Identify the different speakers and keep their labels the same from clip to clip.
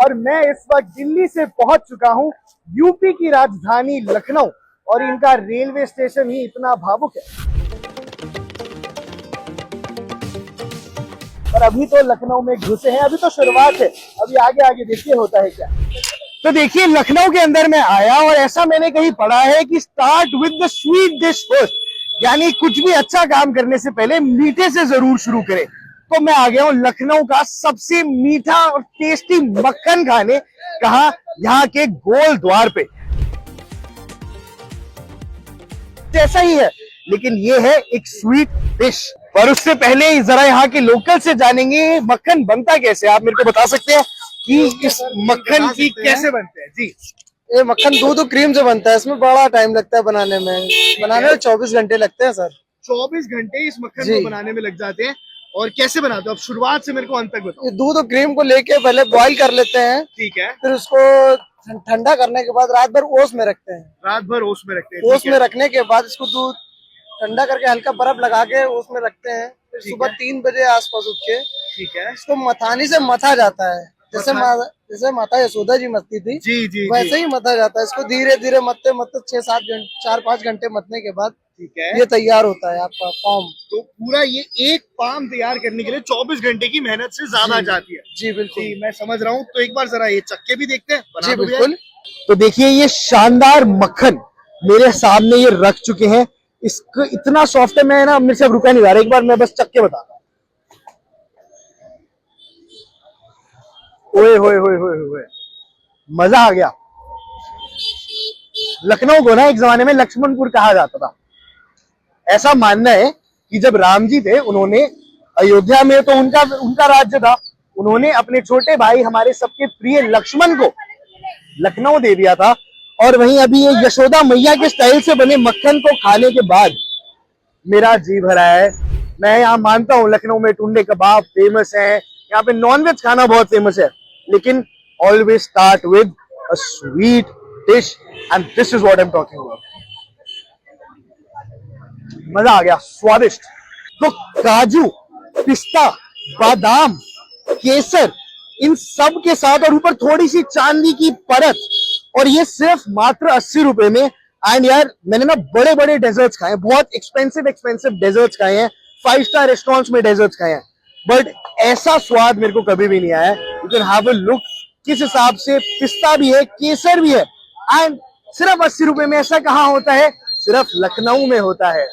Speaker 1: और मैं इस वक्त दिल्ली से पहुंच चुका हूं यूपी की राजधानी लखनऊ, और इनका रेलवे स्टेशन ही इतना भावुक है। और अभी तो लखनऊ में घुसे हैं, अभी तो शुरुआत है, अभी आगे आगे देखिए होता है क्या। तो देखिए लखनऊ के अंदर मैं आया और ऐसा मैंने कहीं पढ़ा है कि start with the sweet dish first, यानी कुछ भी अच्छा काम करने से पहले मीठे से जरूर शुरू करें। तो मैं आ गया हूं लखनऊ का सबसे मीठा और टेस्टी मक्खन खाने, कहा यहाँ के गोल द्वार पे। जैसा ही है, लेकिन ये है एक स्वीट डिश। पर उससे पहले जरा यहाँ के लोकल से जानेंगे मक्खन बनता कैसे। आप मेरे को बता सकते हैं कि इस मक्खन की कैसे बनते हैं? जी,
Speaker 2: ये मक्खन दूध और क्रीम से बनता है, इसमें बड़ा टाइम लगता है बनाने में 24 घंटे लगते हैं सर।
Speaker 1: 24 घंटे इस मक्खन को बनाने में लग जाते हैं। और कैसे बनाते हो आप? शुरुआत से मेरे को अंत तक बताओ।
Speaker 2: ये दूध और क्रीम को लेके पहले बॉईल कर लेते हैं,
Speaker 1: ठीक है।
Speaker 2: फिर उसको ठंडा करने के बाद रात भर ओस में रखते हैं।
Speaker 1: रात भर ओस में रखते हैं।
Speaker 2: ओस में रखने के बाद इसको दूध ठंडा करके हल्का बर्फ लगा के ओस में रखते हैं। फिर सुबह 3 बजे आसपास उठ के ठीक है इसको मथानी से मथा जाता है, जैसे माता यशोदा जी मथती थी, जी वैसे ही मथा जाता है। इसको धीरे धीरे मथते मथते 6-7 घंटे 4-5 घंटे मथने के बाद ठीक है ये तैयार होता है आपका पाम।
Speaker 1: तो पूरा ये एक पाम तैयार करने के लिए 24 घंटे की मेहनत से ज्यादा जाती है।
Speaker 2: जी बिल्कुल,
Speaker 1: मैं समझ रहा हूँ। तो एक बार जरा ये चक्के भी देखते हैं।
Speaker 2: जी बिल्कुल।
Speaker 1: तो देखिए ये शानदार मक्खन मेरे सामने ये रख चुके हैं। इसको इतना सॉफ्ट है, मैं ना मेरे से अब रुका नहीं जा रहा। एक बार मैं बस चक्के बता रहा हूँ। ओए होए होए होए होए, मजा आ गया। लखनऊ को ना एक जमाने में लक्ष्मणपुर कहा जाता था। ऐसा मानना है कि जब राम जी थे, उन्होंने अयोध्या में तो उनका राज्य था, उन्होंने अपने छोटे भाई हमारे सबके प्रिय लक्ष्मण को लखनऊ दे दिया था। और वहीं अभी ये यशोदा मैया के स्टाइल से बने मक्खन को खाने के बाद मेरा जी भरा है। मैं यहाँ मानता हूँ लखनऊ में टुंडे कबाब फेमस है, यहाँ पे नॉनवेज खाना बहुत फेमस है, लेकिन always start with a sweet dish and this is what I am talking about. मजा आ गया, स्वादिष्ट। तो काजू, पिस्ता, बादाम, केसर, इन सब के साथ और ऊपर थोड़ी सी चांदी की परत, और ये सिर्फ मात्र 80 रुपए में। एंड यार मैंने ना बड़े बड़े डेजर्ट्स खाए, बहुत एक्सपेंसिव डेजर्ट्स खाए हैं, 5 स्टार रेस्टोरेंट्स में डेजर्ट्स खाए हैं, बट ऐसा स्वाद मेरे को कभी भी नहीं आया। You can have a look किस हिसाब से पिस्ता भी है, केसर भी है, एंड सिर्फ 80 रुपए में। ऐसा कहाँ होता है? सिर्फ लखनऊ में होता है।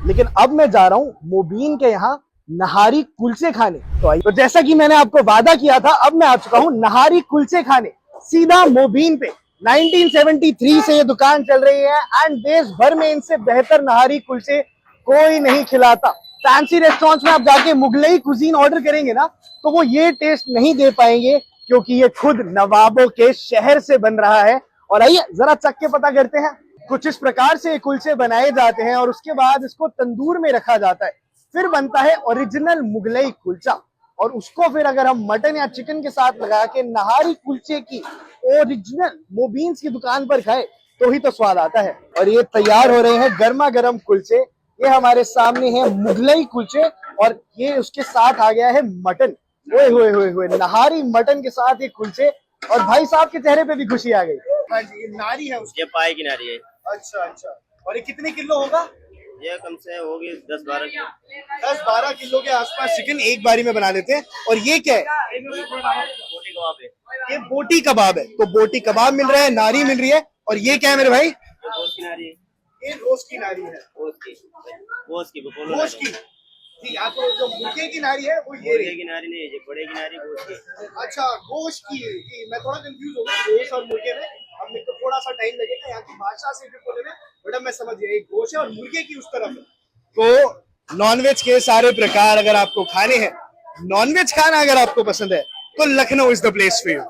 Speaker 1: लेकिन अब मैं जा रहा हूं मोबीन के यहाँ नहारी कुलचे खाने। तो जैसा कि मैंने आपको वादा किया था, अब मैं आ चुका हूं नहारी कुलचे खाने, सीधा मोबीन पे। 1973 से ये दुकान चल रही है एंड देश भर में इनसे बेहतर नहारी कुलचे कोई नहीं खिलाता। फैंसी रेस्टोरेंट्स में आप जाके मुगलई कुजीन ऑर्डर करेंगे ना, तो वो ये टेस्ट नहीं दे पाएंगे, क्योंकि ये खुद नवाबों के शहर से बन रहा है। और आइए जरा चख के पता करते हैं। कुछ इस प्रकार से कुलचे बनाए जाते हैं और उसके बाद इसको तंदूर में रखा जाता है, फिर बनता है ओरिजिनल मुगलई कुलचा, और उसको फिर अगर हम मटन या चिकन के साथ लगा के नहारी कुलचे की ओरिजिनल मोबीन्स की दुकान पर खाए तो ही तो स्वाद आता है। और ये तैयार हो रहे हैं गर्मा गर्म कुलचे। ये हमारे सामने है मुगलई कुलचे, और ये उसके साथ आ गया है मटन। ओए होए होए होए, नहारी मटन के साथ ये कुलचे, और भाई साहब के चेहरे पे भी खुशी आ गई। हाँ जी, ये नारी है उसकी?
Speaker 3: ये पाए की नारी है।
Speaker 1: अच्छा अच्छा। और ये कितने किलो होगा?
Speaker 3: ये कम से होगी 10-12 किलो।
Speaker 1: 10-12 किलो के आसपास चिकन एक बारी में बना लेते हैं। और ये क्या है?
Speaker 3: बोटी कबाब है।
Speaker 1: ये बोटी कबाब है। तो बोटी कबाब मिल रहा है, नारी मिल रही है। और ये क्या है मेरे भाई?
Speaker 3: गोश्त की नारी है।
Speaker 1: ये रोस्ट की नारी है।
Speaker 3: गोश्त की
Speaker 1: जी, आपको जो मुर्गे की नारी है वो ये
Speaker 3: मुर्गे की नारी नहीं है, ये बड़े की नारी गोश्त की।
Speaker 1: अच्छा, गोश्त की है। मैं थोड़ा कंफ्यूज हो गया गोश्त और मुर्गे में। अब मेरे को थोड़ा सा टाइम लगेगा यहाँ की भाषा से बोलने में, बट अब मैं समझ गया एक गोश्त है और मुर्गे की उस तरफ है। तो नॉनवेज के सारे प्रकार अगर आपको खाने हैं, नॉनवेज खाना अगर आपको पसंद है, तो Lucknow is the place for you.